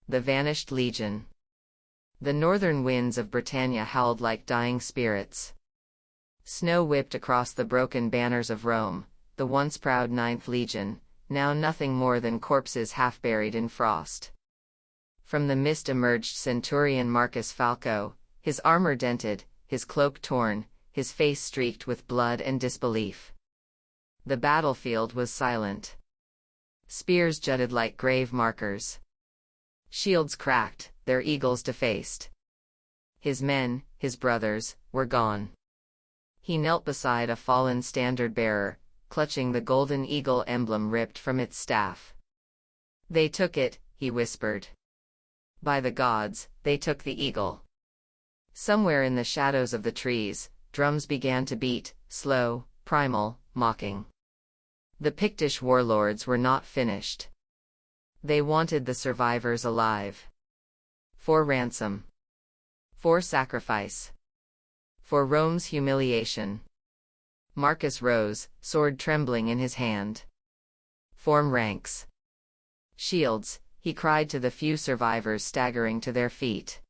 The vanished legion. The northern winds of Britannia howled like dying spirits. Snow whipped across the broken banners of Rome, the once proud Ninth Legion, now nothing more than corpses half buried in frost. From the mist emerged Centurion Marcus Falco, his armor dented, his cloak torn, his face streaked with blood and disbelief. The battlefield was silent. Spears jutted like grave markers. Shields cracked, their eagles defaced. His men, his brothers, were gone. He knelt beside a fallen standard-bearer, clutching the golden eagle emblem ripped from its staff. "They took it," he whispered. "By the gods, they took the eagle." Somewhere in the shadows of the trees, drums began to beat, slow, primal, mocking. The Pictish warlords were not finished. They wanted the survivors alive. For ransom. For sacrifice. For Rome's humiliation. Marcus rose, sword trembling in his hand. "Form ranks. Shields," he cried to the few survivors staggering to their feet.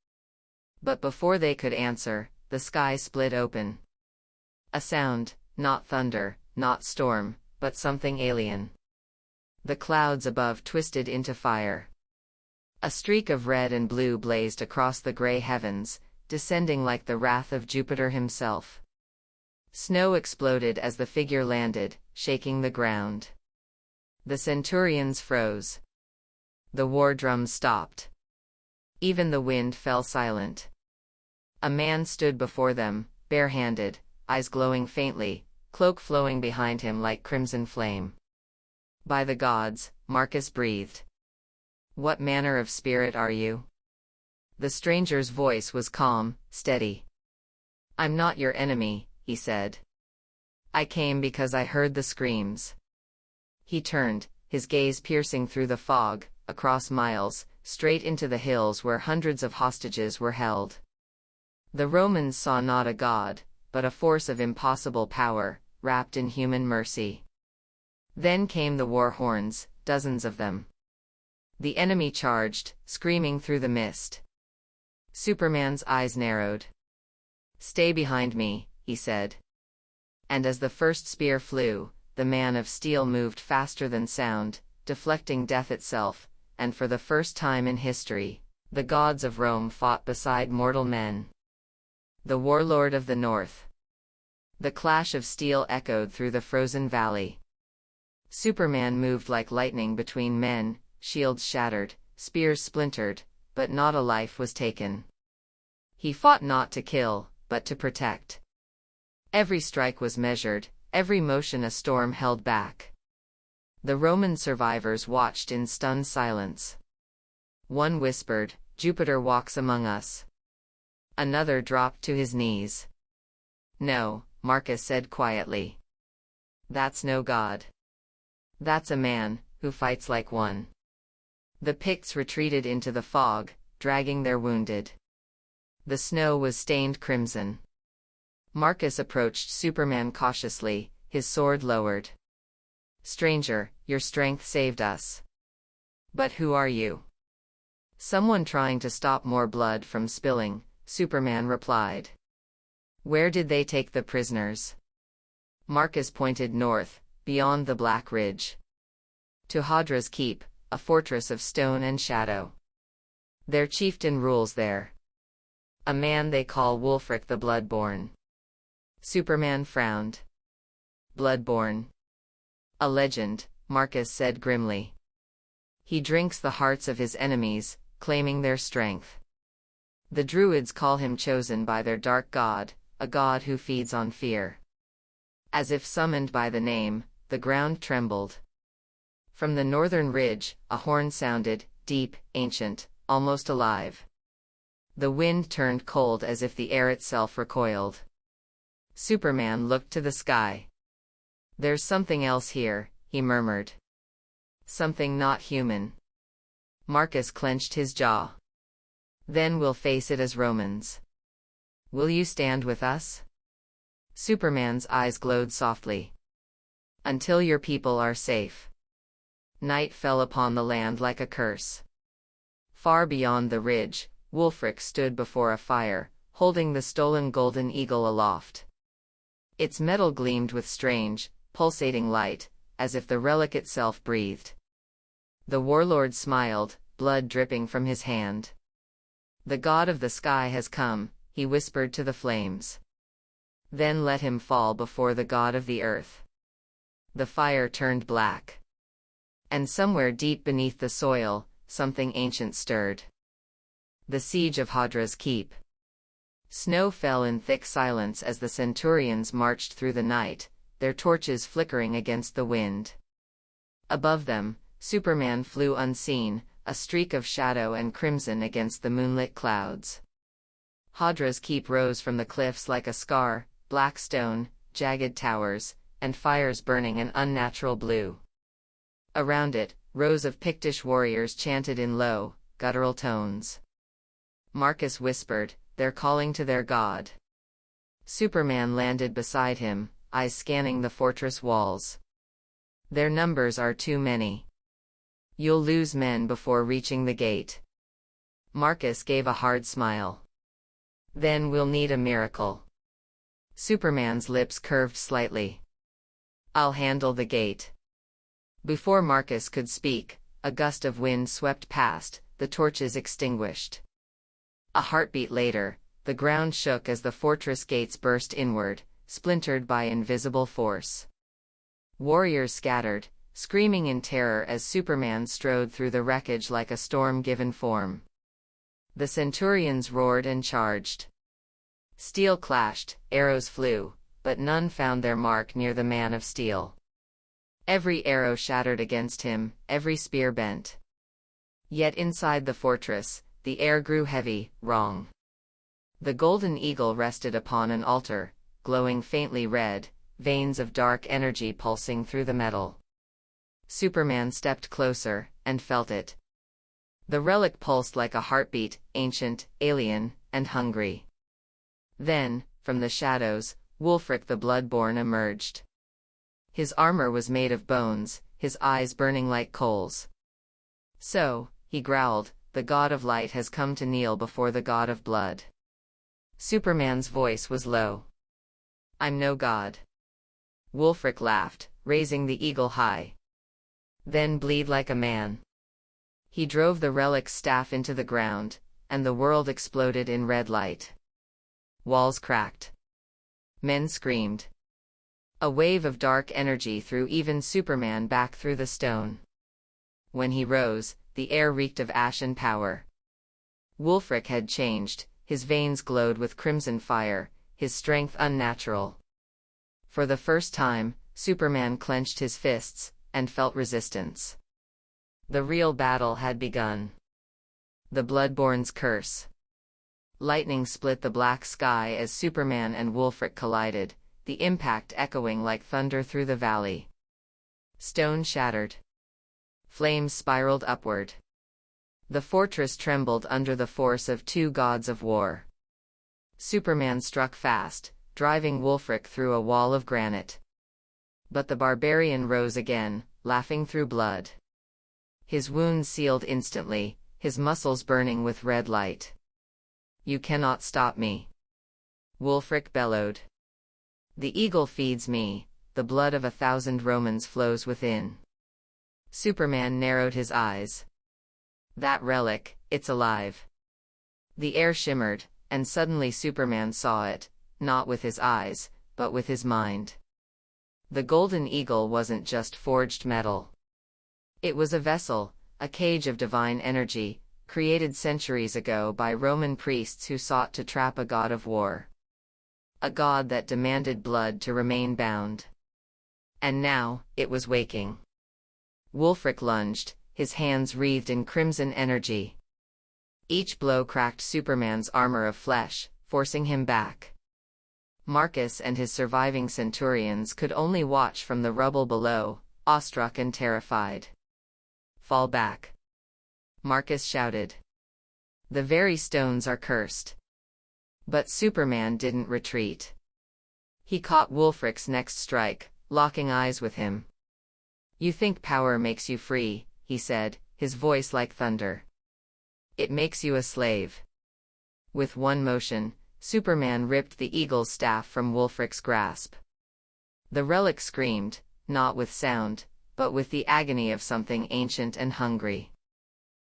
But before they could answer, the sky split open. A sound, not thunder, not storm, but something alien. The clouds above twisted into fire. A streak of red and blue blazed across the gray heavens, descending like the wrath of Jupiter himself. Snow exploded as the figure landed, shaking the ground. The centurions froze. The war drums stopped. Even the wind fell silent. A man stood before them, barehanded, eyes glowing faintly, cloak flowing behind him like crimson flame. "By the gods," Marcus breathed. "What manner of spirit are you?" The stranger's voice was calm, steady. "I'm not your enemy," he said. "I came because I heard the screams." He turned, his gaze piercing through the fog, across miles, straight into the hills where hundreds of hostages were held. The Romans saw not a god, but a force of impossible power, wrapped in human mercy. Then came the war horns, dozens of them. The enemy charged, screaming through the mist. Superman's eyes narrowed. "Stay behind me," he said. And as the first spear flew, the man of steel moved faster than sound, deflecting death itself, and for the first time in history, the gods of Rome fought beside mortal men. The warlord of the north. The clash of steel echoed through the frozen valley. Superman moved like lightning between men, shields shattered, spears splintered, but not a life was taken. He fought not to kill, but to protect. Every strike was measured, every motion a storm held back. The Roman survivors watched in stunned silence. One whispered, "Jupiter walks among us." Another dropped to his knees. "No," Marcus said quietly. "That's no god. That's a man, who fights like one." The Picts retreated into the fog, dragging their wounded. The snow was stained crimson. Marcus approached Superman cautiously, his sword lowered. "Stranger, your strength saved us. But who are you?" "Someone trying to stop more blood from spilling," Superman replied. "Where did they take the prisoners?" Marcus pointed north, beyond the Black Ridge. "To Hadra's keep, a fortress of stone and shadow. Their chieftain rules there. A man they call Wulfric the Bloodborne." Superman frowned. "Bloodborne? A legend," Marcus said grimly. "He drinks the hearts of his enemies, claiming their strength. The Druids call him chosen by their dark god, a god who feeds on fear." As if summoned by the name, the ground trembled. From the northern ridge, a horn sounded, deep, ancient, almost alive. The wind turned cold as if the air itself recoiled. Superman looked to the sky. "There's something else here," he murmured. "Something not human." Marcus clenched his jaw. "Then we'll face it as Romans. Will you stand with us?" Superman's eyes glowed softly. "Until your people are safe." Night fell upon the land like a curse. Far beyond the ridge, Wulfric stood before a fire, holding the stolen golden eagle aloft. Its metal gleamed with strange, pulsating light, as if the relic itself breathed. The warlord smiled, blood dripping from his hand. "The god of the sky has come," he whispered to the flames. "Then let him fall before the god of the earth." The fire turned black. And somewhere deep beneath the soil, something ancient stirred. The siege of Hadra's keep. Snow fell in thick silence as the centurions marched through the night, their torches flickering against the wind. Above them, Superman flew unseen, a streak of shadow and crimson against the moonlit clouds. Hadra's keep rose from the cliffs like a scar, black stone, jagged towers, and fires burning an unnatural blue. Around it, rows of Pictish warriors chanted in low, guttural tones. Marcus whispered, "They're calling to their god." Superman landed beside him, eyes scanning the fortress walls. "Their numbers are too many. You'll lose men before reaching the gate." Marcus gave a hard smile. "Then we'll need a miracle." Superman's lips curved slightly. "I'll handle the gate." Before Marcus could speak, a gust of wind swept past, the torches extinguished. A heartbeat later, the ground shook as the fortress gates burst inward, splintered by invisible force. Warriors scattered, screaming in terror as Superman strode through the wreckage like a storm given form. The centurions roared and charged. Steel clashed, arrows flew, but none found their mark near the man of steel. Every arrow shattered against him, every spear bent. Yet inside the fortress, the air grew heavy, wrong. The golden eagle rested upon an altar, glowing faintly red, veins of dark energy pulsing through the metal. Superman stepped closer, and felt it. The relic pulsed like a heartbeat, ancient, alien, and hungry. Then, from the shadows, Wulfric the Bloodborn emerged. His armor was made of bones, his eyes burning like coals. "So," he growled, "the god of light has come to kneel before the god of blood." Superman's voice was low. "I'm no god." Wulfric laughed, raising the eagle high. "Then bleed like a man." He drove the relic's staff into the ground, and the world exploded in red light. Walls cracked. Men screamed. A wave of dark energy threw even Superman back through the stone. When he rose, the air reeked of ash and power. Wulfric had changed, his veins glowed with crimson fire, his strength unnatural. For the first time, Superman clenched his fists, and felt resistance. The real battle had begun. The Bloodborn's curse. Lightning split the black sky as Superman and Wulfric collided, the impact echoing like thunder through the valley. Stone shattered. Flames spiraled upward. The fortress trembled under the force of two gods of war. Superman struck fast, driving Wulfric through a wall of granite. But the barbarian rose again, laughing through blood. His wounds sealed instantly, his muscles burning with red light. "You cannot stop me," Wulfric bellowed. "The eagle feeds me, the blood of 1,000 Romans flows within." Superman narrowed his eyes. "That relic, it's alive." The air shimmered, and suddenly Superman saw it, not with his eyes, but with his mind. The golden eagle wasn't just forged metal. It was a vessel, a cage of divine energy, created centuries ago by Roman priests who sought to trap a god of war. A god that demanded blood to remain bound. And now, it was waking. Wulfric lunged, his hands wreathed in crimson energy. Each blow cracked Superman's armor of flesh, forcing him back. Marcus and his surviving centurions could only watch from the rubble below, awestruck and terrified. "Fall back," Marcus shouted. "The very stones are cursed." But Superman didn't retreat. He caught Wulfric's next strike, locking eyes with him. "You think power makes you free," he said, his voice like thunder. It makes you a slave. With one motion, Superman ripped the eagle's staff from Wulfric's grasp. The relic screamed, not with sound, but with the agony of something ancient and hungry.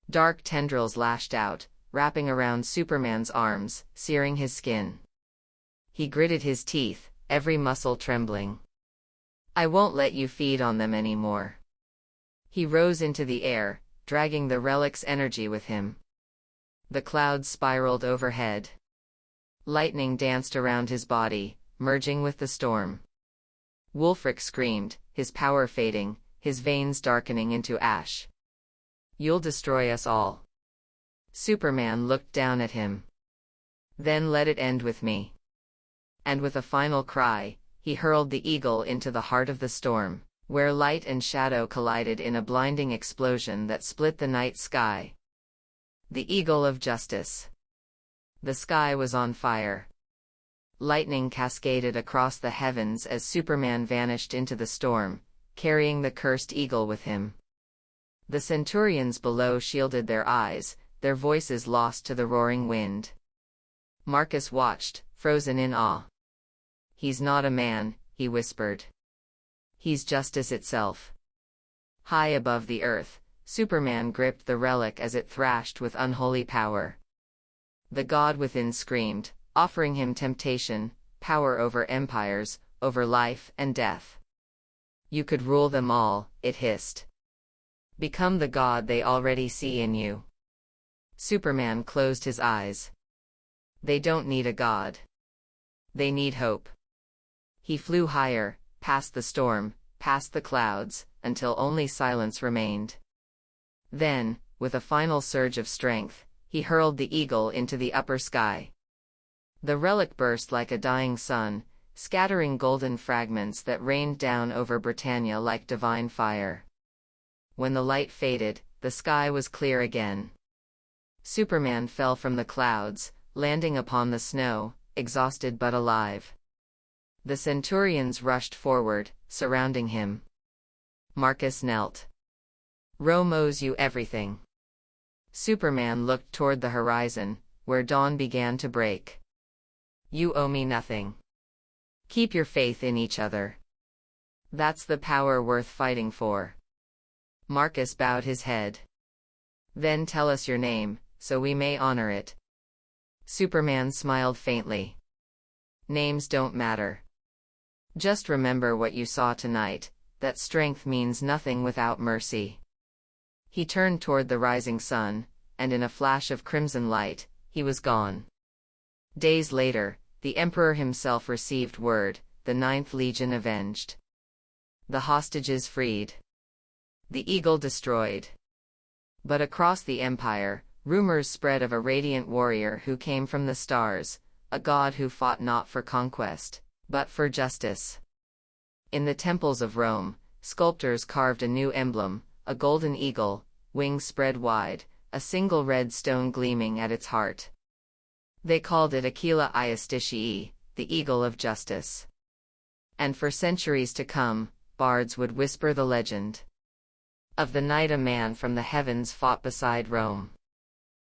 Dark tendrils lashed out, wrapping around Superman's arms, searing his skin. He gritted his teeth, every muscle trembling. I won't let you feed on them anymore. He rose into the air, dragging the relic's energy with him. The clouds spiraled overhead. Lightning danced around his body, merging with the storm. Wulfric screamed, his power fading, his veins darkening into ash. You'll destroy us all. Superman looked down at him. Then let it end with me. And with a final cry, he hurled the eagle into the heart of the storm, where light and shadow collided in a blinding explosion that split the night sky. The Eagle of Justice. The sky was on fire. Lightning cascaded across the heavens as Superman vanished into the storm, carrying the cursed eagle with him. The Centurions below shielded their eyes, their voices lost to the roaring wind. Marcus watched, frozen in awe. He's not a man, he whispered. He's justice itself. High above the earth, Superman gripped the relic as it thrashed with unholy power. The god within screamed, offering him temptation, power over empires, over life and death. You could rule them all, it hissed. Become the god they already see in you. Superman closed his eyes. They don't need a god. They need hope. He flew higher, past the storm, past the clouds, until only silence remained. Then, with a final surge of strength, he hurled the eagle into the upper sky. The relic burst like a dying sun, scattering golden fragments that rained down over Britannia like divine fire. When the light faded, the sky was clear again. Superman fell from the clouds, landing upon the snow, exhausted but alive. The Centurions rushed forward, surrounding him. Marcus knelt. Rome owes you everything. Superman looked toward the horizon, where dawn began to break. You owe me nothing. Keep your faith in each other. That's the power worth fighting for. Marcus bowed his head. Then tell us your name, so we may honor it. Superman smiled faintly. Names don't matter. Just remember what you saw tonight, that strength means nothing without mercy. He turned toward the rising sun, and in a flash of crimson light, he was gone. Days later, the Emperor himself received word, the 9th Legion avenged. The hostages freed. The eagle destroyed. But across the empire, rumors spread of a radiant warrior who came from the stars, a god who fought not for conquest, but for justice. In the temples of Rome, sculptors carved a new emblem, a golden eagle, wings spread wide, a single red stone gleaming at its heart. They called it Aquila Iasticii, the Eagle of Justice. And for centuries to come, bards would whisper the legend of the night a man from the heavens fought beside Rome.